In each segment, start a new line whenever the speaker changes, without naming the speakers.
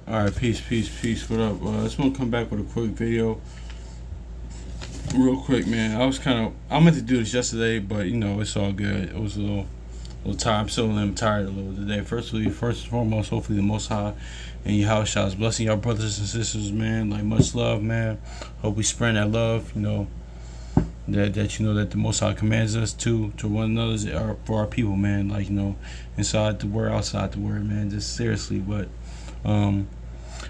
Alright, peace, peace, peace. What up? I just want to come back with a quick video. Real quick, man. I meant to do this yesterday, but it's all good. It was a little tired. I'm still a little tired a little today. First and foremost, hopefully the Most High and your house is blessing y'all brothers and sisters, man. Like, much love, man. Hope we spread that love, that the Most High commands us to one another for our people, man. Like, inside the word, outside the word, man. Just seriously, but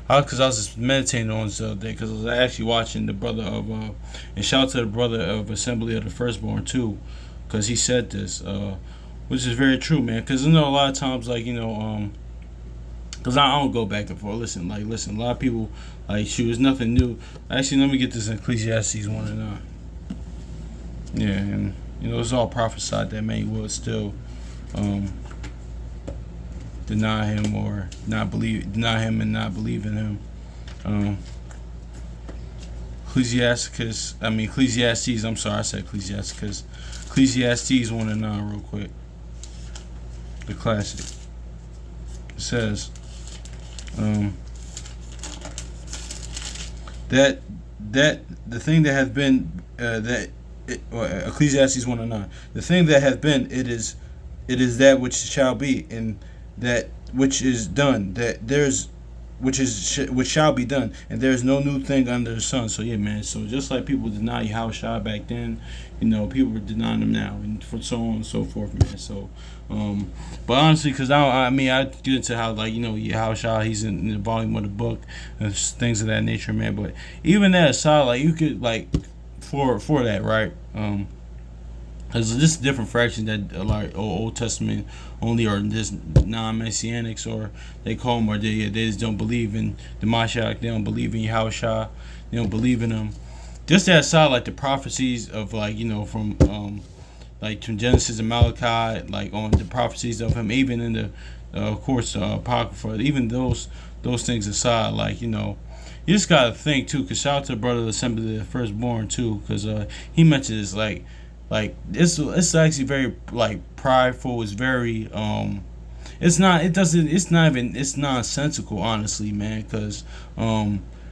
because I was just meditating on this the other day, because I was actually watching the brother of and shout out to the brother of Assembly of the Firstborn too, because he said this, which is very true, man. Because a lot of times, like, because I don't go back and forth. Listen, a lot of people like, shoot, it's nothing new. Actually, let me get this in Ecclesiastes 1:9. Yeah, and it's all prophesied that man would still deny him and not believe in him. Ecclesiastes. I'm sorry, I said Ecclesiastes. Ecclesiastes 1:9, real quick. The classic. It says that the thing that hath been Ecclesiastes 1:9. The thing that hath been, it is that which shall be, and that which is done, which shall be done, and there is no new thing under the sun. So yeah, man. So just like people deny Yahushua back then, people are denying them now, and for so on and so forth, man. So, but honestly, because I get into how, like, Yahushua, he's in the volume of the book and things of that nature, man. But even that aside, like, you could, like, for that, right? Because this is different fraction that like Old Testament only, or this non-messianics, or they call them, or they just don't believe in the Mashiach, they don't believe in Yahushua, they don't believe in him. Just that side, like the prophecies of, like, from like from Genesis and Malachi, like on the prophecies of him, even in the of course Apocrypha, even those things aside, like, you just gotta think too. Cause shout out to the brother of the Assembly of the Firstborn too, cause he mentions it's actually very, like, prideful. It's very it's nonsensical, honestly, man. Because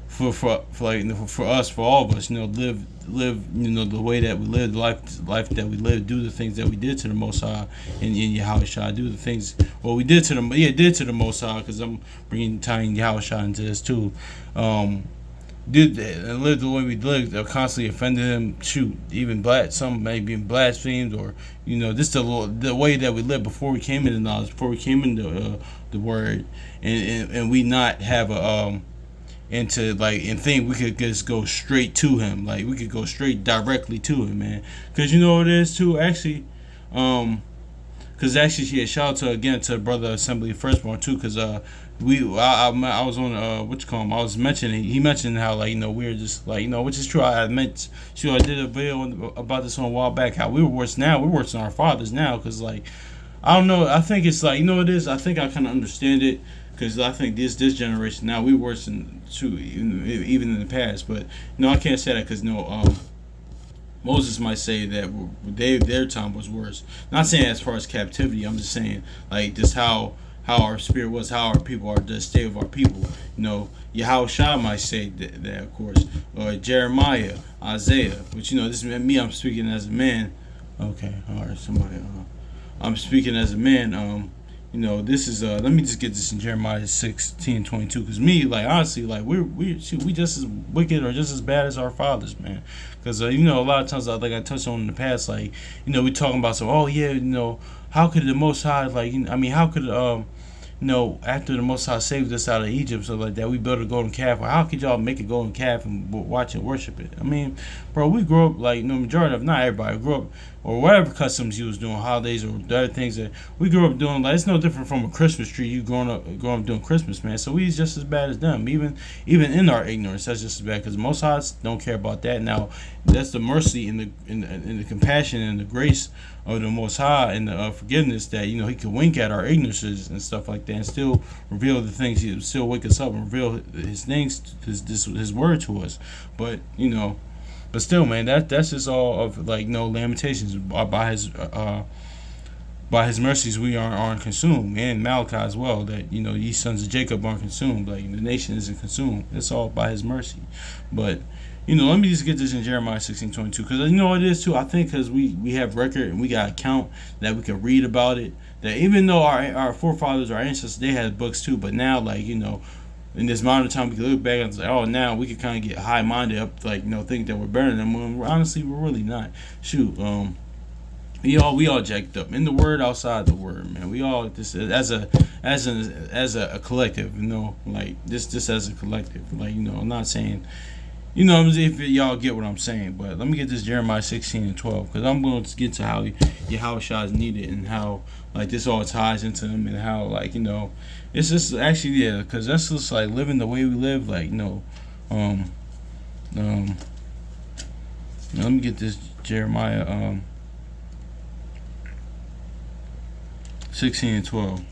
for us, for all of us, live the way that we live, the life that we live, do the things that we did to the Most High in Yahushua, do the things we did to the Most High, because I'm tying Yahushua into this too. Did and lived the way we lived, constantly offended him. Shoot, even some may be blasphemed, or just the way that we lived before we came into knowledge, before we came into the word, and we not have into, like, and think we could just go straight to him, like we could go straight directly to him, man. Because what it is too, actually, because actually, yeah, shout out again to Brother Assembly Firstborn too, because I was on I was mentioning, he mentioned how, like, we're just, like, which is true. I did a video about this one a while back, how we're worse than our fathers now, because, like, I don't know, I think it's like, it is, I think I kind of understand it, because I think this generation now, we worse than too, even in the past, but I can't say that, because Moses might say that their time was worse. Not saying as far as captivity. I'm just saying, like, just how our spirit was, how our people are, the state of our people. Yahushua might say that, of course, or Jeremiah, Isaiah. Which, this is me. I'm speaking as a man. Okay, all right, somebody. I'm speaking as a man. This is let me just get this in Jeremiah 16:22, because me, like, honestly, like, we just as wicked or just as bad as our fathers, man. Because a lot of times, like I touched on in the past, like, we talking about, so, oh yeah, how could the Most High, like, how could after the Most High saved us out of Egypt, so like that, we built a golden calf, or how could y'all make a golden calf and watch and worship it? Bro, we grew up, like, majority of, not everybody grew up, or whatever customs you was doing, holidays or other things that we grew up doing. Like, it's no different from a Christmas tree. You growing up doing Christmas, man. So we just as bad as them, even in our ignorance. That's just as bad, because most of us don't care about that. Now, that's the mercy and the compassion and the grace of the Most High, and the forgiveness, that he can wink at our ignorances and stuff like that, and still reveal the things. He still wake us up and reveal his things, his word to us. But still, man, that's just all of, like, Lamentations by his by his mercies we aren't consumed, and Malachi as well, that ye sons of Jacob aren't consumed, like the nation isn't consumed. It's all by his mercy. But let me just get this in Jeremiah 16:22, because it is too. I think because we have record and we got account that we can read about it. That even though our forefathers, our ancestors, they had books too, but now in this modern time we can look back and say, oh, now we can kind of get high minded up, think that we're better than them. When honestly, we're really not. Shoot, we all jacked up in the word, outside the word, man. We all just as a collective, just as a collective, I'm not saying, if y'all get what I'm saying, but let me get this Jeremiah 16:12, because I'm going to get to how Yahushua is needed and how this all ties into them, and how it's just actually, because that's just living the way we live, let me get this Jeremiah 16:12.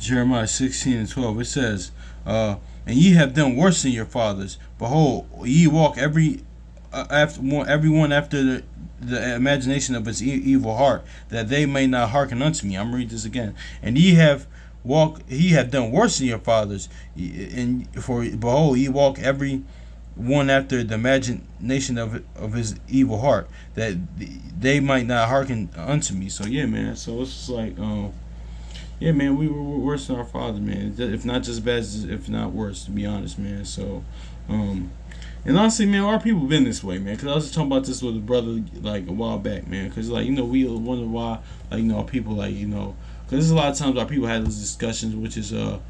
Jeremiah 16:12. It says, "And ye have done worse than your fathers. Behold, ye walk everyone after the imagination of his evil heart, that they may not hearken unto me." I'm gonna read this again. And ye have done worse than your fathers, and for behold, ye walk every one after the imagination of his evil heart, that they might not hearken unto me. So yeah, man. So it's just yeah, man, we were worse than our father, man. If not just as bad as, if not worse, to be honest, man. So, and honestly, man, our people been this way, man. Because I was just talking about this with a brother a while back, man. Because we wonder why, our people, because there's a lot of times our people had those discussions, which is our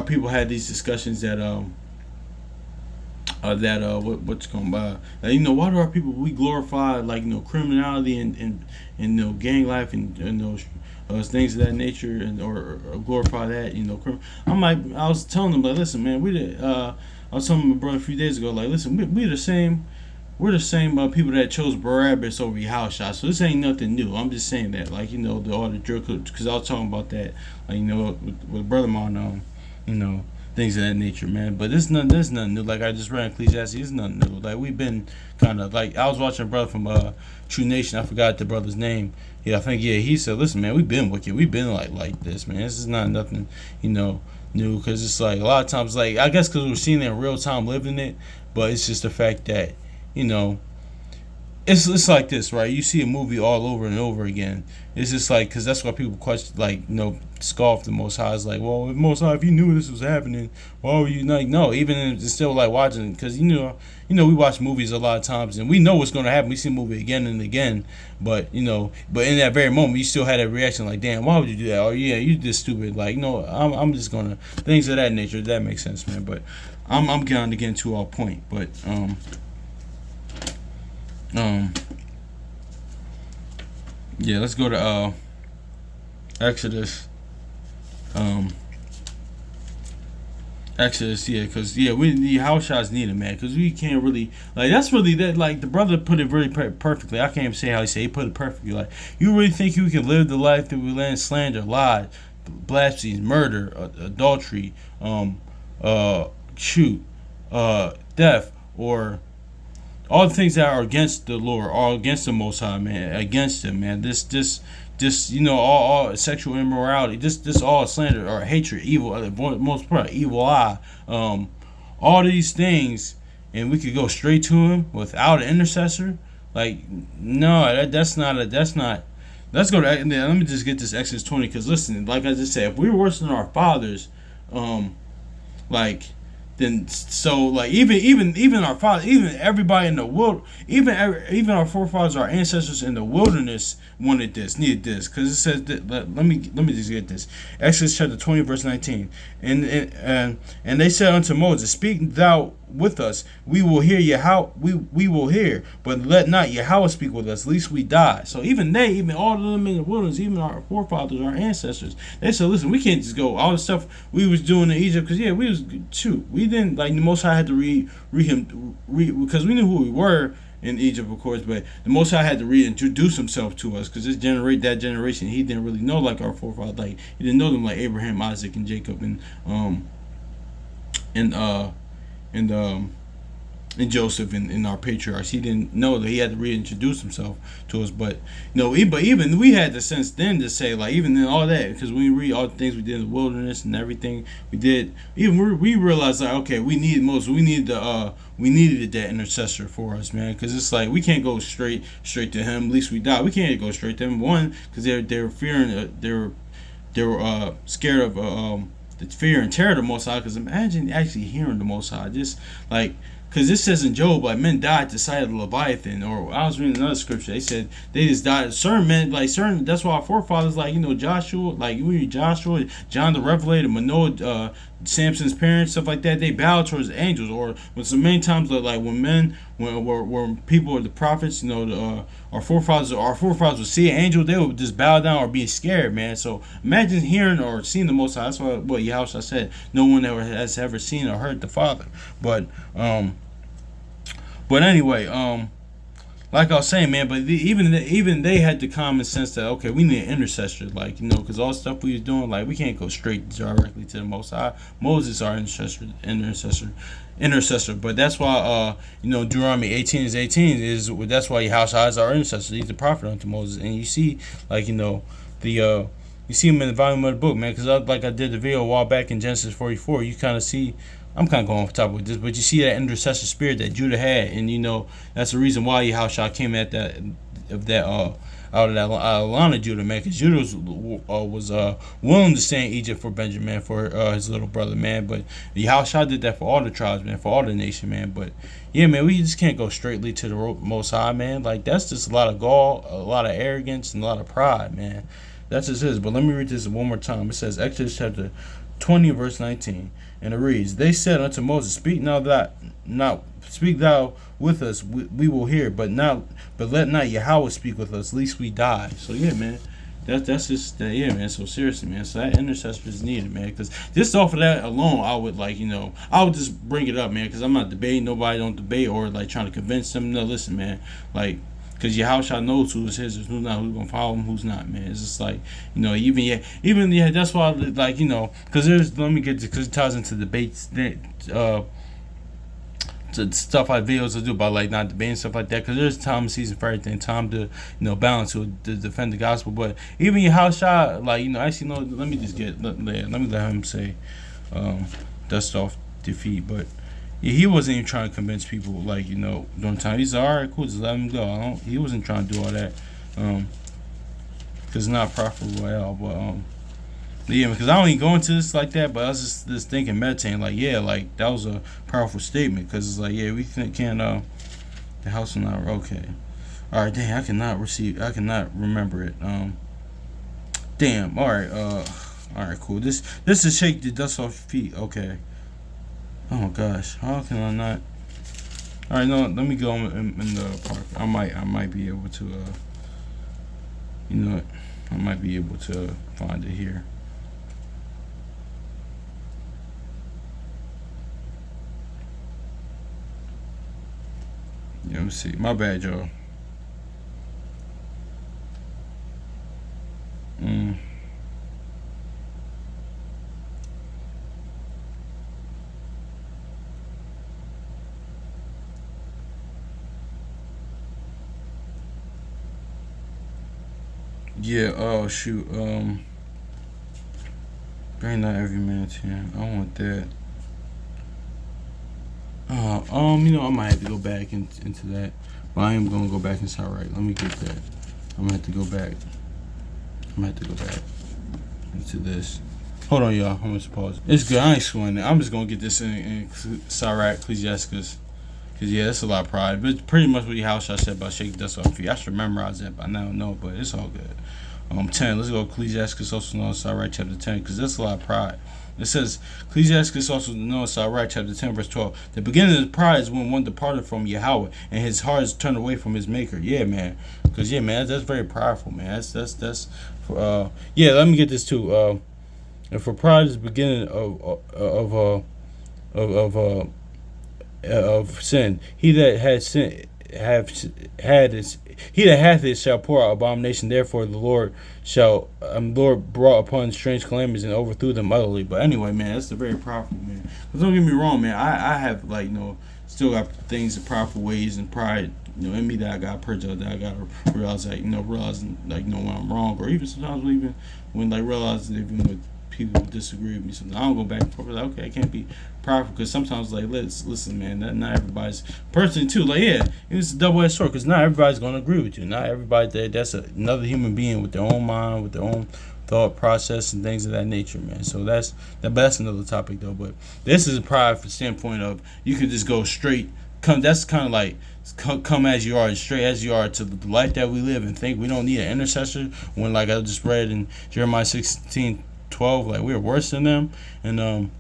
people had these discussions that what's going by. Why do our people, we glorify criminality and gang life and those things of that nature, and or glorify that I was telling them, listen, man, I was telling my brother a few days ago, listen, we're the same. We're the same people that chose Barabbas over Yahushua, so this ain't nothing new. I'm just saying that, all the drug, because I was talking about that, with brother mine, things of that nature, man. But there's nothing new. I just read Ecclesiastes, it's nothing new. We've been kind of I was watching a brother from True Nation. I forgot the brother's name. Yeah, I think he said, listen, man, we've been wicked. We've been like this, man. This is not nothing, new. Because it's a lot of times, I guess because we're seeing it in real time, living it. But it's just the fact that, it's like this, right? You see a movie all over and over again. It's just because that's why people question, scoff the Most High. It's well, Most High, if you knew this was happening, why were you no? Even if it's still watching, because we watch movies a lot of times and we know what's going to happen. We see a movie again and again, but but in that very moment, you still had that reaction, damn, why would you do that? Or yeah, you just stupid. I'm just gonna, things of that nature. That makes sense, man. But I'm getting to our point, but yeah, let's go to Exodus. Exodus, yeah, because the Yahushua needed, man, because we can't really that's really that the brother put it really perfectly. I can't even say how he put it perfectly. You really think you can live the life that we live, slander, lie, blasphemy, murder, adultery, death, or all the things that are against the Lord, all against the Most High, man, against Him, man. This all sexual immorality, this all slander or hatred, evil, most part, evil eye, all these things, and we could go straight to Him without an intercessor. No, that's not. Let's go to. Let me just get this Exodus 20, because listen, like I just said, if we're worse than our fathers, then even our father, even everybody in the world, even our forefathers, our ancestors in the wilderness needed this, because it says that, let me just get this, Exodus chapter 20 verse 19, and they said unto Moses, speak thou with us, we will hear we will hear, but let not Yahweh speak with us, lest we die. So even all of them in the wilderness, even our forefathers, our ancestors, they said, listen, we can't just go all the stuff we was doing in Egypt, because we didn't, the Most High had to read him, because we knew who we were in Egypt, of course, but the Most High had to reintroduce Himself to us, because that generation, He didn't really know our forefathers, He didn't know them like Abraham, Isaac, and Jacob, and and and and Joseph and our patriarchs. He didn't know that he had to reintroduce himself to us. But but even we had the sense then to say, like, even in all that, because we read all the things we did in the wilderness and everything we did, even we realized, like, okay, we needed Moses. We needed that intercessor for us, man, because it's like we can't go straight to him. At least we die. We can't go straight to him. One, because they're fearing, they were scared of the fear and terror of the Most High. Because imagine actually hearing the Most High, just like. Because this says in Job, like, men died at the sight of the Leviathan. Or I was reading another scripture. They said they just died. Certain men, like certain, that's why our forefathers, like, Joshua, like we read Joshua, John the Revelator, Manoah, Samson's parents, stuff like that. They bowed towards angels. Or when so many times, like when men, when people or the prophets, our forefathers would see an angel, they would just bow down or be scared, man. So imagine hearing or seeing the Most High. That's what Yahushua said. No one has ever seen or heard the Father. But anyway, like I was saying, man, but even they had the common sense that, okay, we need an intercessor, like, because all the stuff we was doing, like, we can't go straight directly to the Most High. Moses our intercessor. But that's why Deuteronomy 18:18 is that's why Yahushua is our intercessor. He's the prophet unto Moses, and you see, like, you see him in the volume of the book, man, because like I did the video a while back in Genesis 44, you kind of see. I'm kind of going off the top with this, but you see that intercessor spirit that Judah had, and that's the reason why Yahushua came at that out of that line of Judah, man, because Judah was willing to stay in Egypt for Benjamin, for his little brother, man. But Yahushua did that for all the tribes, man, for all the nation, man. But yeah, man, we just can't go straightly to the Most High, man. Like, that's just a lot of gall, a lot of arrogance, and a lot of pride, man. That's just it. But let me read this one more time. It says Exodus chapter 20 verse 19, and it reads, they said unto Moses, speak thou with us, we will hear, but let not Yahweh speak with us, lest we die. So yeah, man, that's just yeah, man. So seriously, man, so that intercessor is needed, man, because just off of that alone, I would I would just bring it up, man, because I'm not debating, nobody don't debate or like trying to convince them. No, listen, man, like, because Yahushua knows who's his, who's not, who's gonna follow him, who's not, man. It's just like, even that's why, like, because let me get to, because it ties into debates, to stuff like videos to do about, like, not debating, stuff like that, because there's time and season for everything, time to balance to defend the gospel. But even Yahushua, like, actually, no, let me let him say dust off defeat. But yeah, he wasn't even trying to convince people, like, during time. He's like, all right, cool, just let him go. He wasn't trying to do all that, because it's not profitable at all. But yeah, because I don't even go into this like that, but I was just thinking, meditating, like, yeah, like, that was a powerful statement, because it's like, yeah, we can't, the house is not, okay. All right, dang, I cannot remember it. Damn, all right, cool. This is shake the dust off your feet, okay. Oh gosh, how can I not? All right, no, let me go in the park. I might be able to, you know what? I might be able to find it here. Yeah, let me see. My bad, y'all. Yeah, oh shoot. Bring not every man to him. I want that. I might have to go back into that. But I am gonna go back inside, right. Let me get that. I'm gonna have to go back. Into this. Hold on, y'all. I'm gonna pause. It's good. I ain't sweating it. I'm just gonna get this in Sirach, Ecclesiasticus. Because, yeah, that's a lot of pride. But pretty much what Yahushua said about shaking dust off feet. I should memorize that by now, no, but it's all good. 10. Let's go Ecclesiasticus, also known as Sirach, chapter 10, because that's a lot of pride. It says, Ecclesiasticus, also known as Sirach, chapter 10, verse 12. The beginning of pride is when one departed from Yahweh, and his heart is turned away from his maker. Yeah, man. Because, yeah, man, that's very prideful, man. That's yeah, let me get this, too. And for pride is the beginning of sin. He that had sin had his he that hath it shall pour out abomination. Therefore the Lord brought upon strange calamities and overthrew them utterly. But anyway, man, that's the very powerful, man. But don't get me wrong, man. I have, like, still got things, the powerful ways and pride, in me, that I got purged of, that I got to realize, like, realizing, like, when I'm wrong, or even sometimes when like realizing even with people who disagree with me, sometimes I don't go back and forth. Like, okay, I can't be prideful, because sometimes, like, listen, man, that not everybody's person too. Like, yeah, it's a double-edged sword, because not everybody's gonna agree with you. Not everybody that's another human being with their own mind, with their own thought process and things of that nature, man. So that's another topic though. But this is a pride standpoint of you could just go straight. That's kind of like come as you are, straight as you are, to the life that we live, and think we don't need an intercessor. When, like I just read in Jeremiah 16:12, like, we're worse than them, and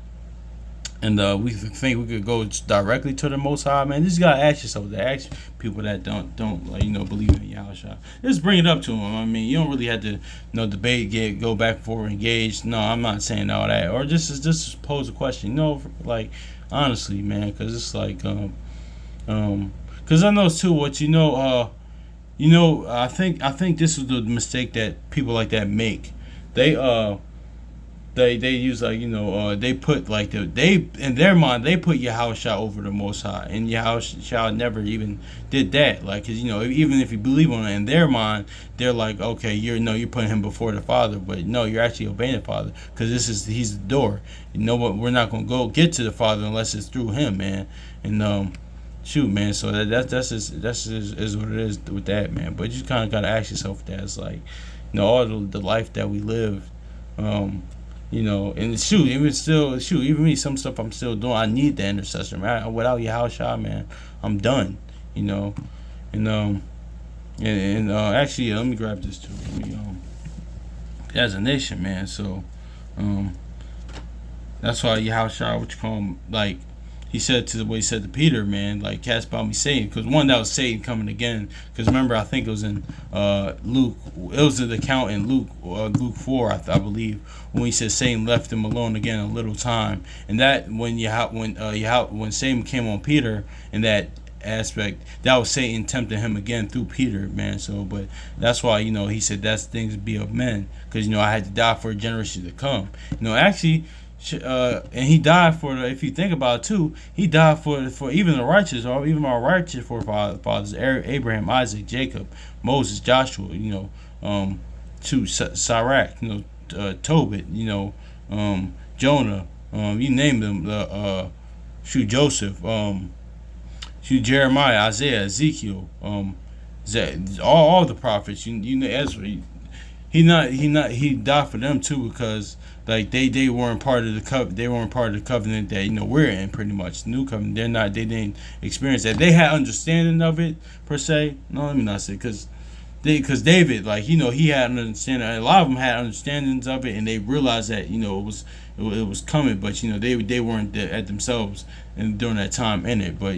we think we could go directly to the Most High, man. Just gotta ask yourself that. Ask people that don't like, believe in Yahushua. Just bring it up to them. I mean, you don't really have to debate, go back and forth, engage. No, I'm not saying all that. Or just pose a question. Like, honestly, man, because it's like because I know too what I think this is the mistake that people like that make. They use, like, they put, like, they in their mind they put Yahushua over the Most High, and Yahushua never even did that. Like, cause even if you believe on it, in their mind they're like, okay, you're putting him before the Father, but no, you're actually obeying the Father, because he's the door. What, we're not gonna go get to the Father unless it's through him, man. And shoot, man. So that's is what it is with that, man. But you kind of gotta ask yourself that. It's like, all the life that we live. And even me, some stuff I'm still doing. I need the intercessor, man. Without Yahushua, man, I'm done. And actually, let me grab this too. As a nation, man. So, that's why Yahushua, what you call him, like, he said to Peter, man, like, cast out me Satan, because that was Satan coming again. Because remember, I think it was in Luke. It was an account in Luke 4, I believe, when he said Satan left him alone again a little time, and that when Satan came on Peter in that aspect, that was Satan tempting him again through Peter, man. So, but that's why he said that's things be of men, because I had to die for a generation to come. Actually. And he died for if you think about it too, he died for even the righteous, or even our righteous forefathers, Abraham, Isaac, Jacob, Moses, Joshua, Sirach, Tobit, Jonah, you name them, Joseph, Jeremiah, Isaiah, Ezekiel, all the prophets, Ezra. He died for them too, because, like, they weren't part of the covenant that we're in, pretty much new covenant. They didn't experience that. They had understanding of it per se. No, let me not say, because David, like, he had an understanding. A lot of them had understandings of it, and they realized that it was coming, but they weren't at themselves and during that time in it. But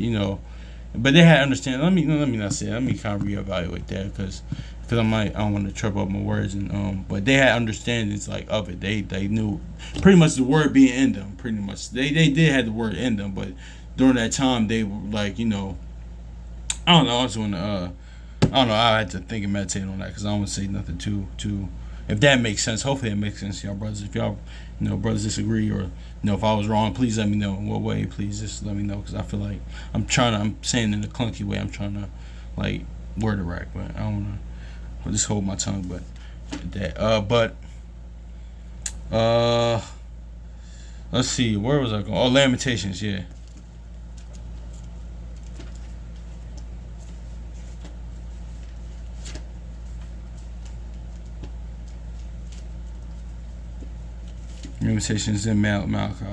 they had understanding. Let me not say. Let me kind of reevaluate that, because I don't want to trip up my words, and but they had understandings, like, of it. They knew pretty much the word being in them. Pretty much they did have the word in them, but during that time they were like, I don't know. I just want to I don't know. I had to think and meditate on that, because I don't want to say nothing too. If that makes sense, hopefully it makes sense to y'all brothers. If y'all brothers disagree, or if I was wrong, please let me know. In what way? Please just let me know, because I feel like I'm saying in a clunky way. I'm trying to, like, word it right, but I don't want to. I'll just hold my tongue, but let's see, where was I going? Oh, Lamentations, yeah. Lamentations in Malachi.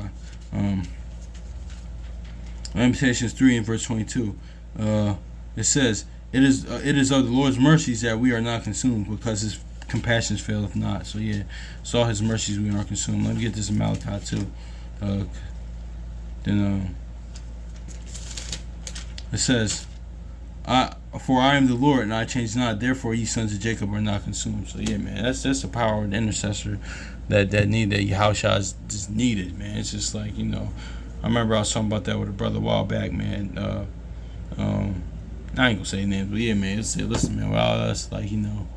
Lamentations 3 and verse 22. It says, It is of the Lord's mercies that we are not consumed, because his compassions faileth not. So yeah, it's all his mercies we are consumed. Let me get this in Malachi too. It says, for I am the Lord and I change not, therefore ye sons of Jacob are not consumed. So yeah, man, that's the power of the intercessor that Yahushua is just needed, man. It's just like, I remember I was talking about that with a brother a while back, man. I ain't gonna say names, but yeah, man. Say, listen, man. Without us, like you know,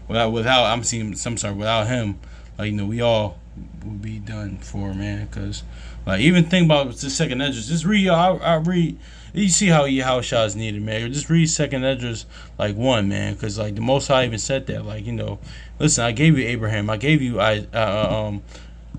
without I'm seeing. I'm sorry. Without him, like we all would be done for, man. Cause like even think about the second Edges. Just read. I read. You see how shots needed, man. Just read second Edges like one, man. Cause like the Most High even said that, like listen, I gave you Abraham. I gave you no,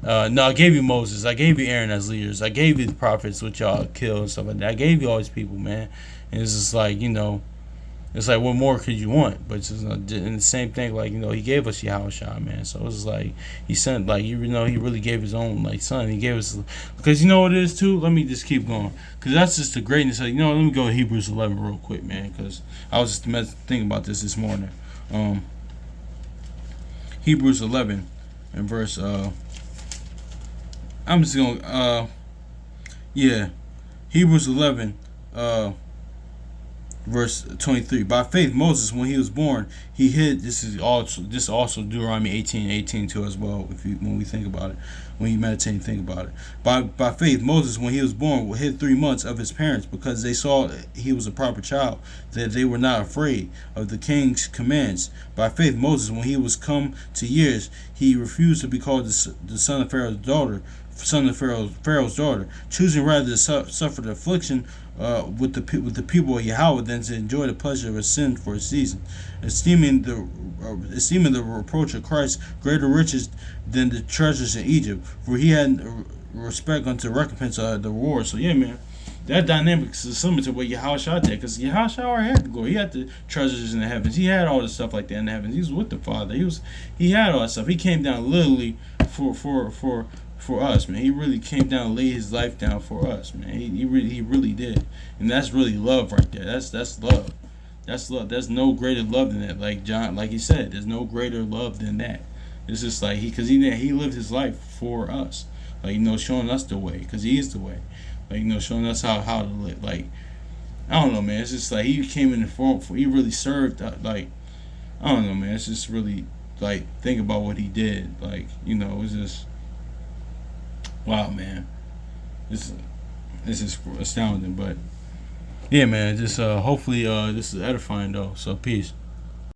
I gave you Moses. I gave you Aaron as leaders. I gave you the prophets, which y'all killed and stuff like that. I gave you all these people, man. And it's just like, it's like, what more could you want? But it's just, and the same thing, like, he gave us Yahushua, man. So it's like, he sent, like, he really gave his own, like, son. He gave us, because you know what it is, too? Let me just keep going. Because that's just the greatness of, let me go to Hebrews 11 real quick, man. Because I was just thinking about this morning. Hebrews 11 and verse, I'm just going to, yeah. Hebrews 11, verse 23. By faith, Moses, when he was born, he hid. This also Deuteronomy 18:18 too as well. When we think about it, when you meditate and think about it. By faith, Moses, when he was born, hid 3 months of his parents because they saw he was a proper child, that they were not afraid of the king's commands. By faith, Moses, when he was come to years, he refused to be called the son of Pharaoh's daughter. Son of Pharaoh's daughter, choosing rather to suffer the affliction with the people of Yahweh than to enjoy the pleasure of his sin for a season, esteeming the reproach of Christ greater riches than the treasures in Egypt, for he had respect unto recompense of the reward. So yeah, man, that dynamic is similar to what Yahushua did, because Yahushua had the glory. He had the treasures in the heavens. He had all the stuff like that in the heavens. He was with the Father. He had all that stuff. He came down literally for us, man. He really came down and laid his life down for us, man. He really did, and that's really love right there. That's love. That's love. There's no greater love than that. Like he said, there's no greater love than that. It's just like because he lived his life for us, like showing us the way, because he is the way, like showing us how to live. Like I don't know, man. It's just like he came in the form for. He really served. Like I don't know, man. It's just really like think about what he did. Like it's just. Wow, man, this is astounding. But yeah, man, just hopefully this is edifying though. So peace.